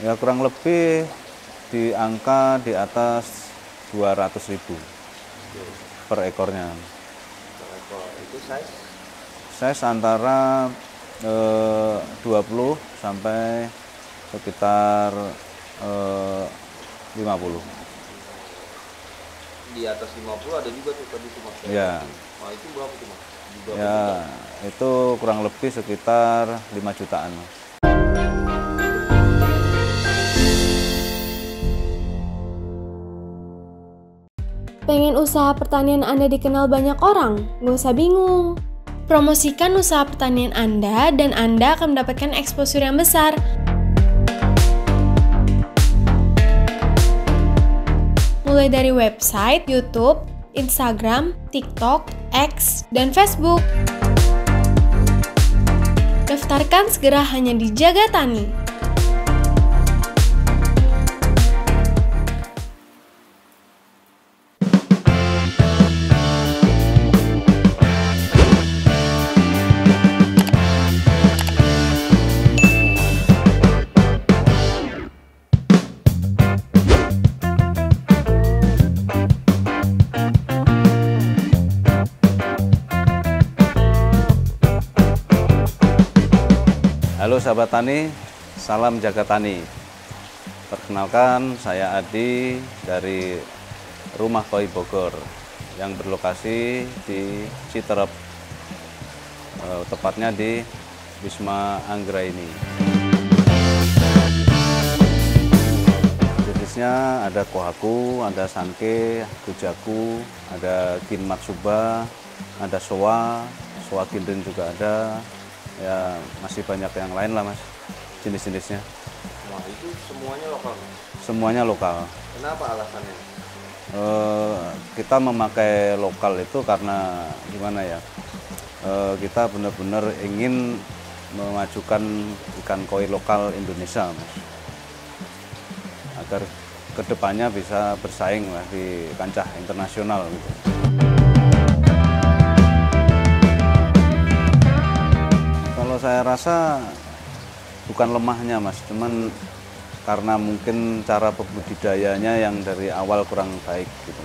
Ya kurang lebih di angka di atas 200.000 per ekornya. Per ekor. Itu size? Size antara 20 sampai sekitar 50. Di atas 50 ada juga tuh tadi tuh Mas. Ya. Nah, itu berapa tuh Mas? Berapa Ya, juta? itu kurang lebih sekitar 5 jutaan. Pengen usaha pertanian Anda dikenal banyak orang? Nggak usah bingung. Promosikan usaha pertanian Anda dan Anda akan mendapatkan exposure yang besar. Mulai dari website, YouTube, Instagram, TikTok, X, dan Facebook. Daftarkan segera hanya di Jaga Tani. Halo sahabat tani, salam jaga tani. Perkenalkan, saya Adi dari Rumah Koi Bogor yang berlokasi di Citerep, tepatnya di Wisma Anggraini. Jenisnya ada Kohaku, ada Sanke, Gujaku, ada Kin Matsuba, ada Soa Ginrin juga ada. Ya masih banyak yang lain lah Mas, jenis-jenisnya. Wah, itu semuanya lokal Mas? Semuanya lokal. Kenapa alasannya? Kita memakai lokal itu karena gimana ya, kita benar-benar ingin memajukan ikan koi lokal Indonesia Mas, agar kedepannya bisa bersaing lah di kancah internasional gitu. Kalau saya rasa bukan lemahnya Mas, cuman karena mungkin cara pembudidayanya yang dari awal kurang baik gitu.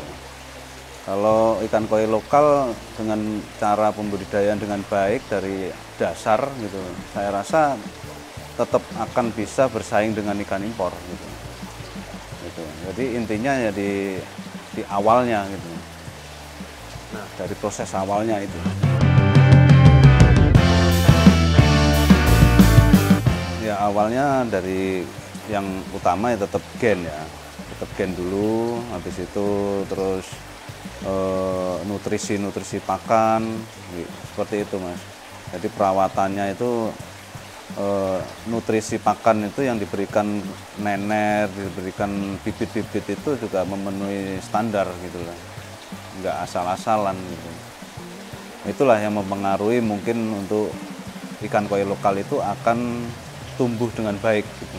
Kalau ikan koi lokal dengan cara pembudidayaan dengan baik dari dasar gitu, saya rasa tetap akan bisa bersaing dengan ikan impor gitu. Jadi intinya ya di awalnya gitu. Nah, dari proses awalnya itu. Ya awalnya dari yang utama ya tetap gen ya, tetap gen dulu, habis itu terus nutrisi pakan seperti itu Mas. Jadi perawatannya itu nutrisi pakan itu yang diberikan nener, diberikan bibit-bibit itu juga memenuhi standar gitu lah, nggak asal-asalan gitu. Itulah yang mempengaruhi mungkin untuk ikan koi lokal itu akan tumbuh dengan baik gitu.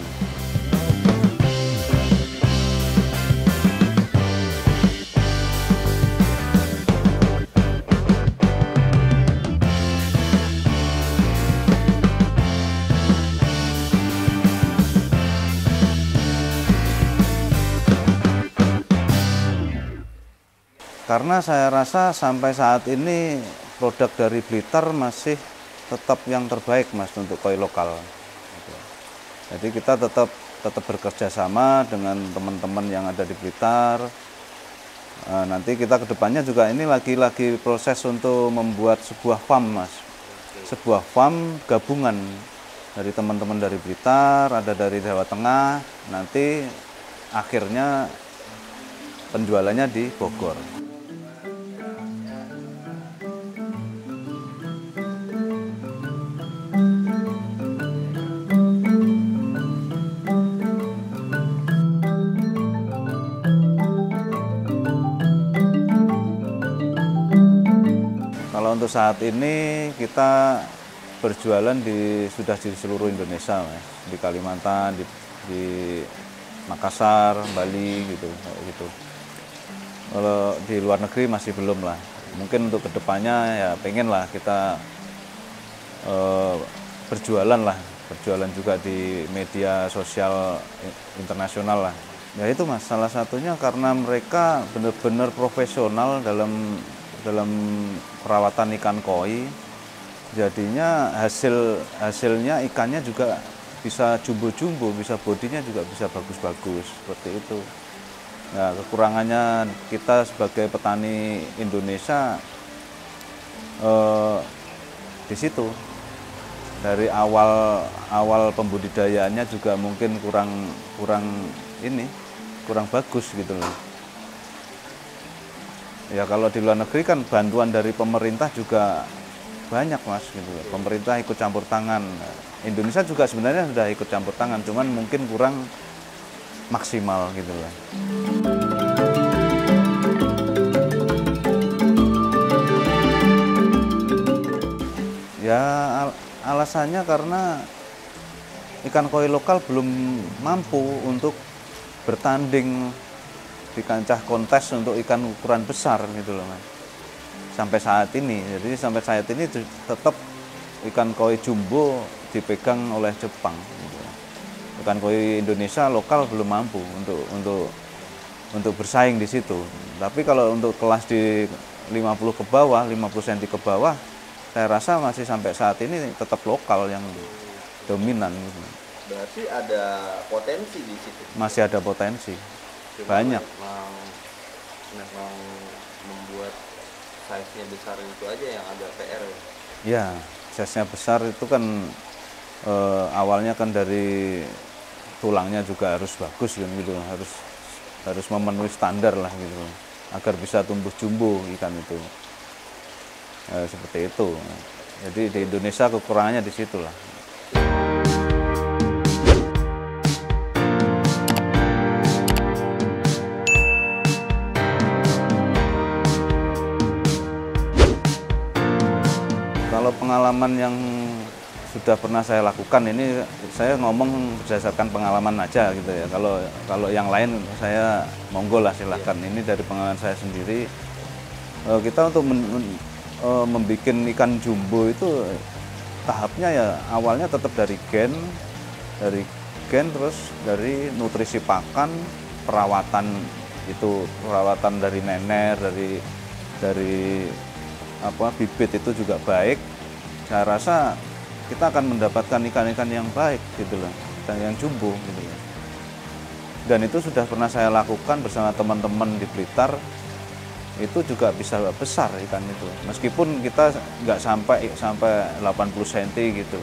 Karena saya rasa sampai saat ini produk dari Blitar masih tetap yang terbaik Mas untuk koi lokal. Jadi kita tetap bekerja sama dengan teman-teman yang ada di Blitar. Nanti kita kedepannya juga ini lagi proses untuk membuat sebuah farm Mas. Sebuah farm gabungan dari teman-teman dari Blitar, ada dari Jawa Tengah. Nanti akhirnya penjualannya di Bogor. Kalau untuk saat ini kita berjualan sudah di seluruh Indonesia Mas. Di Kalimantan, di Makassar, Bali gitu. Kalau di luar negeri masih belum lah. Mungkin untuk kedepannya ya pengen lah kita berjualan lah berjualan juga di media sosial internasional lah. Ya itu Mas, salah satunya karena mereka benar-benar profesional dalam perawatan ikan koi. Jadinya hasilnya ikannya juga bisa jumbo-jumbo, bisa bodinya juga bisa bagus-bagus seperti itu. Nah, kekurangannya kita sebagai petani Indonesia di situ. Dari awal pembudidayaannya juga mungkin kurang bagus gitu loh. Ya kalau di luar negeri kan bantuan dari pemerintah juga banyak Mas gitu. Pemerintah ikut campur tangan. Indonesia juga sebenarnya sudah ikut campur tangan, cuman mungkin kurang maksimal gitu loh. Ya alasannya karena ikan koi lokal belum mampu untuk bertanding di kancah kontes untuk ikan ukuran besar gitu loh Mas. Sampai saat ini, jadi sampai saat ini tetap ikan koi jumbo dipegang oleh Jepang. Gitu. Ikan koi Indonesia lokal belum mampu untuk bersaing di situ. Tapi kalau untuk kelas di 50 ke bawah, 50 cm ke bawah, saya rasa masih sampai saat ini tetap lokal yang dominan. Gitu. Berarti ada potensi di situ. Masih ada potensi, banyak. Memang membuat size-nya besar itu aja yang agak PR ya. Ya, size-nya besar itu kan awalnya kan dari tulangnya juga harus bagus kan gitu, harus memenuhi standar lah gitu, agar bisa tumbuh jumbo ikan itu. Seperti itu. Jadi di Indonesia kekurangannya di situ lah. Kalau pengalaman yang sudah pernah saya lakukan ini saya ngomong berdasarkan pengalaman aja gitu ya. Kalau yang lain saya monggo lah silahkan. Ini dari pengalaman saya sendiri. Kita untuk membuat ikan jumbo itu tahapnya ya awalnya tetap dari gen terus dari nutrisi pakan, perawatan dari nener, dari bibit itu juga baik. Saya rasa kita akan mendapatkan ikan-ikan yang baik gitu loh, ikan yang jumbo gitu loh. Dan itu sudah pernah saya lakukan bersama teman-teman di Blitar. Itu juga bisa besar ikan itu, meskipun kita nggak sampai 80 cm gitu.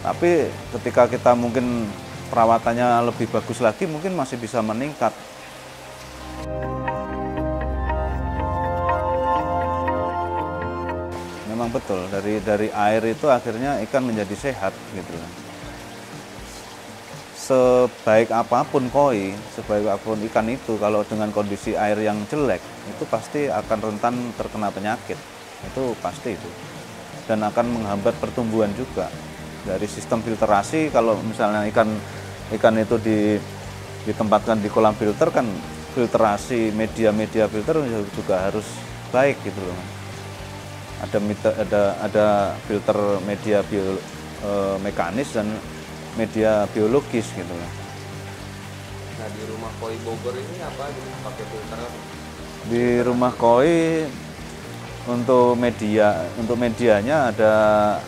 Tapi ketika kita mungkin perawatannya lebih bagus lagi, mungkin masih bisa meningkat. Memang betul, dari air itu akhirnya ikan menjadi sehat gitu. Sebaik apapun koi, sebaik apapun ikan itu, kalau dengan kondisi air yang jelek, itu pasti akan rentan terkena penyakit. Itu pasti itu. Dan akan menghambat pertumbuhan juga. Dari sistem filterasi, kalau misalnya ikan itu ditempatkan di kolam filter, kan filterasi media filter juga harus baik gitu loh. Ada filter media mekanis dan media biologis gitu loh. Nah di rumah koi Bogor ini apa gitu pakai filter apa? Di rumah koi untuk medianya ada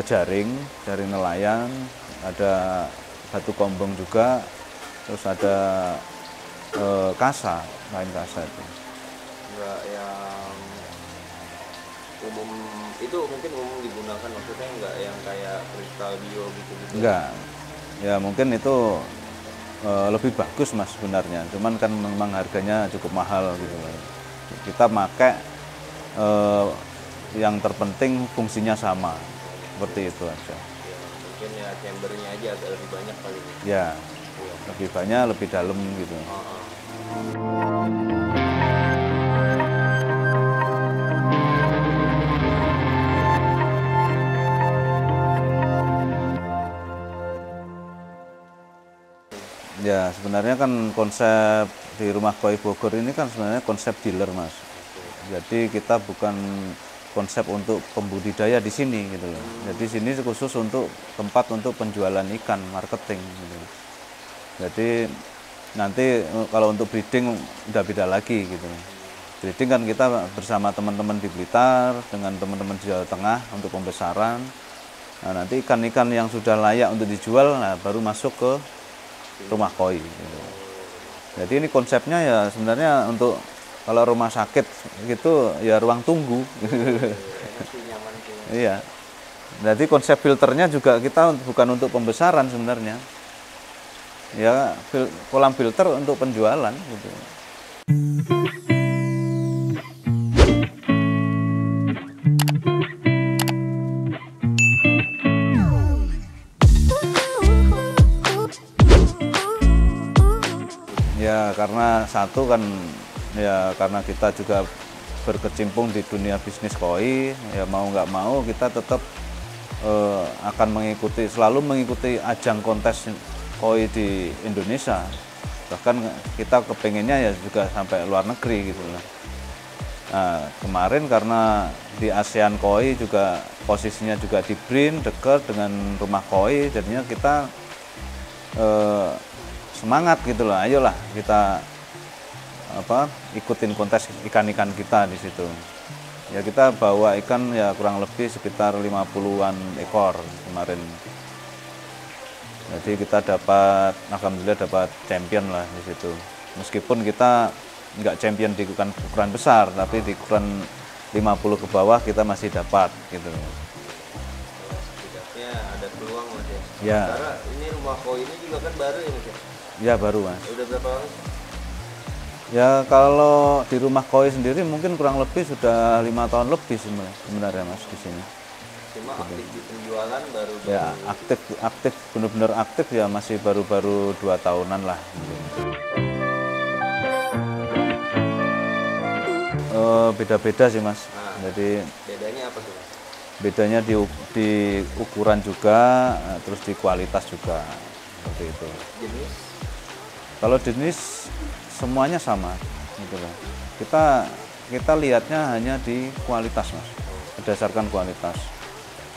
jaring nelayan, ada batu kombong juga, terus ada kain kasa itu. Enggak yang umum itu mungkin umum digunakan, maksudnya enggak yang kayak kristal bio gitu. Enggak. Ya mungkin itu lebih bagus Mas sebenarnya. Cuman kan memang harganya cukup mahal gitu. Kita pakai yang terpenting fungsinya sama. Seperti itu aja. Ya, mungkin ya chambernya aja agak lebih banyak kali. Ya. Lebih banyak, lebih dalam gitu. Ya sebenarnya kan konsep di rumah koi Bogor ini kan sebenarnya konsep dealer Mas. Jadi kita bukan konsep untuk pembudidaya di sini gitu loh. Jadi sini khusus untuk tempat untuk penjualan ikan, marketing gitu. Jadi nanti kalau untuk breeding udah beda lagi gitu. Breeding kan kita bersama teman-teman di Blitar dengan teman-teman di Jawa Tengah untuk pembesaran. Nah, nanti ikan-ikan yang sudah layak untuk dijual, nah baru masuk ke rumah koi gitu. Jadi ini konsepnya ya sebenarnya untuk kalau rumah sakit gitu ya ruang tunggu. Iya. Jadi konsep filternya juga kita bukan untuk pembesaran sebenarnya. Ya kolam filter untuk penjualan gitu. Ya karena satu kan ya karena kita juga berkecimpung di dunia bisnis koi, ya mau nggak mau kita tetap akan selalu mengikuti ajang kontes koi di Indonesia. Bahkan kita kepengennya ya juga sampai luar negeri gitu lah. Nah, kemarin karena di ASEAN Koi juga posisinya juga di BRIN dekat dengan rumah koi, jadinya kita semangat gitu lah, ayolah kita ikutin kontes ikan-ikan kita di situ. Ya kita bawa ikan ya kurang lebih sekitar 50-an ekor kemarin. Jadi kita alhamdulillah dapat champion lah di situ. Meskipun kita nggak champion di ukuran besar, tapi di ukuran 50 ke bawah kita masih dapat gitu. Setidaknya ada peluang Mas ya. Ya. Karena ini rumah koi ini juga kan baru ya Mas ya? Ya baru Mas. Udah berapa lama? Ya kalau di rumah koi sendiri mungkin kurang lebih sudah 5 tahun lebih sebenarnya Mas di sini. Cuma aktif di penjualan baru. Ya aktif benar-benar aktif ya masih baru-baru 2 tahunan lah. Beda-beda sih Mas. Nah, jadi bedanya apa tuh Mas? bedanya di ukuran juga, terus di kualitas juga seperti itu. Jenis? Kalau jenis semuanya sama gitu loh. Kita lihatnya hanya di kualitas Mas, berdasarkan kualitas.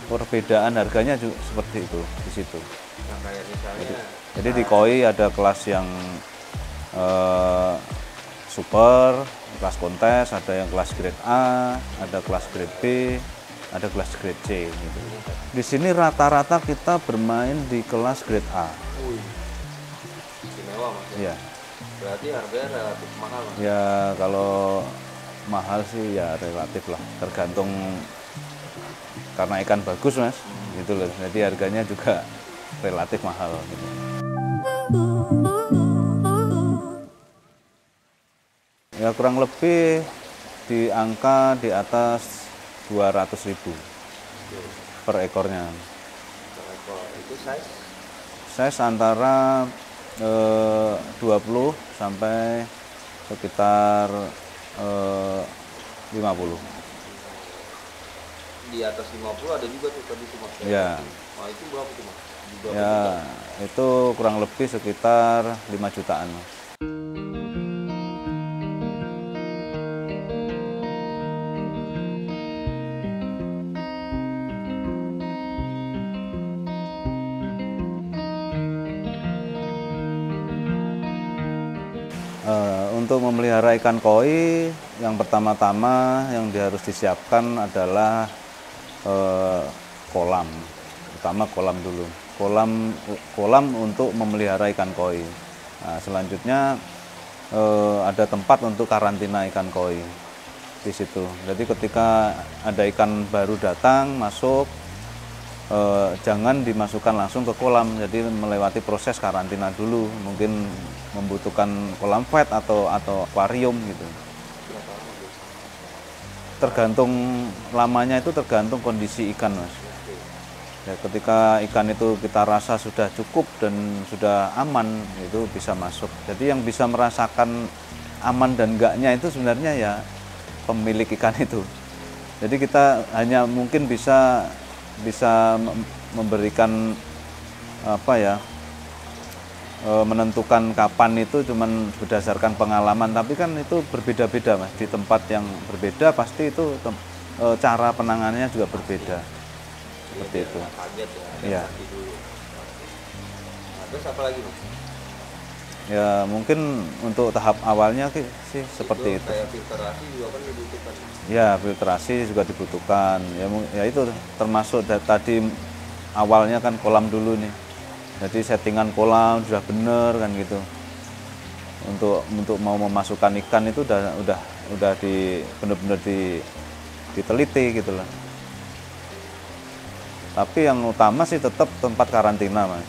Perbedaan harganya juga seperti itu di situ. Nah, kayak misalnya Jadi di koi ada kelas yang super, kelas kontes, ada yang kelas grade A, ada kelas grade B, ada kelas grade C gitu. Di sini rata-rata kita bermain di kelas grade A. istimewa Mas ya? Iya. Berarti harganya relatif mahal Mas? Ya kalau mahal sih ya relatif lah, tergantung karena ikan bagus Mas, gitu loh. Jadi harganya juga relatif mahal gitu. Ya kurang lebih di angka di atas 200.000 per ekornya. Per ekor. Itu size? Size antara 20 sampai sekitar 50. Di atas 50 ada juga tuh tadi tuh Mas? Ya. Nah, itu berapa tuh Mas? Di berapa Ya juta? itu kurang lebih sekitar 5 jutaan Mas. Untuk memelihara ikan koi, yang pertama-tama yang harus disiapkan adalah kolam. Pertama kolam dulu. Kolam untuk memelihara ikan koi. Nah, selanjutnya ada tempat untuk karantina ikan koi di situ. Jadi ketika ada ikan baru datang masuk, jangan dimasukkan langsung ke kolam, jadi melewati proses karantina dulu, mungkin membutuhkan kolam vet atau akuarium gitu. Tergantung lamanya, itu tergantung kondisi ikan Mas. Ya, ketika ikan itu kita rasa sudah cukup dan sudah aman, itu bisa masuk. Jadi yang bisa merasakan aman dan enggaknya itu sebenarnya ya pemilik ikan itu. Jadi kita hanya mungkin bisa memberikan menentukan kapan itu cuman berdasarkan pengalaman, tapi kan itu berbeda-beda Mas. Di tempat yang berbeda pasti itu cara penanganannya juga berbeda. Seperti itu. Nggak kaget ya, Iya. adaptasi dulu. Nah, terus apa lagi Mas? Ya mungkin untuk tahap awalnya sih seperti itu. Kayak filtrasi juga kan dibutuhkan. Ya filtrasi juga dibutuhkan. Ya itu termasuk tadi awalnya kan kolam dulu nih. Jadi settingan kolam sudah bener kan gitu. Untuk mau memasukkan ikan itu udah benar-benar diteliti gitu loh. Tapi yang utama sih tetap tempat karantina Mas.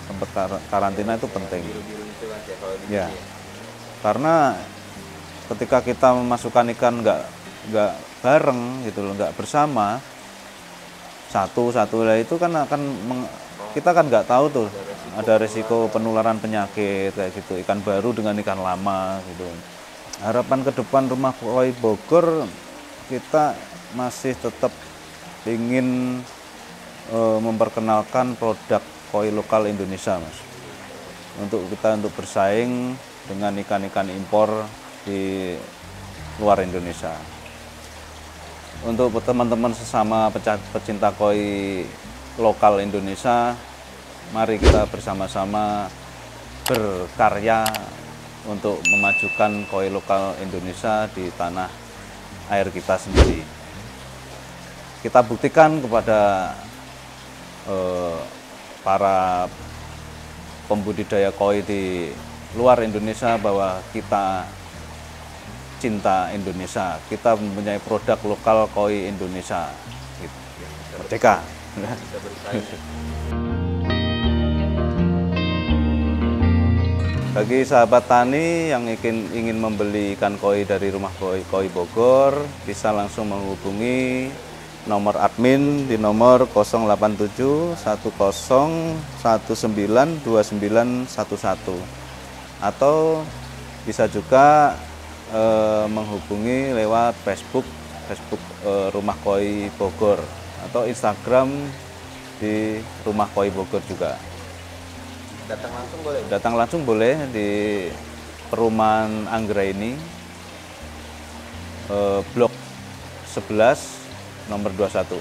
Tempat karantina itu penting. Biru-biru itu Mas ya kalau di Ya. sini ya. Karena ketika kita memasukkan ikan nggak bareng gitu loh, nggak bersama satu lah itu kan kita kan nggak tahu tuh ada resiko penularan penyakit kayak gitu, ikan baru dengan ikan lama gitu. Harapan ke depan Rumah Koi Bogor, kita masih tetap ingin memperkenalkan produk koi lokal Indonesia Mas, untuk bersaing dengan ikan-ikan impor di luar Indonesia. Untuk teman-teman sesama pecinta koi lokal Indonesia, mari kita bersama-sama berkarya untuk memajukan koi lokal Indonesia di tanah air kita sendiri. Kita buktikan kepada para pembudidaya koi di luar Indonesia bahwa kita cinta Indonesia, kita mempunyai produk lokal koi Indonesia. Gitu. Merdeka. Bisa bersaing. Bagi sahabat tani yang ingin membeli ikan koi dari Rumah Koi Bogor, bisa langsung menghubungi nomor admin di nomor 087 10 19 2911 atau bisa juga menghubungi lewat Facebook Rumah Koi Bogor atau Instagram di Rumah Koi Bogor juga. Datang langsung boleh? Datang langsung boleh di Perumahan Anggraini, Blok 11 nomor 21.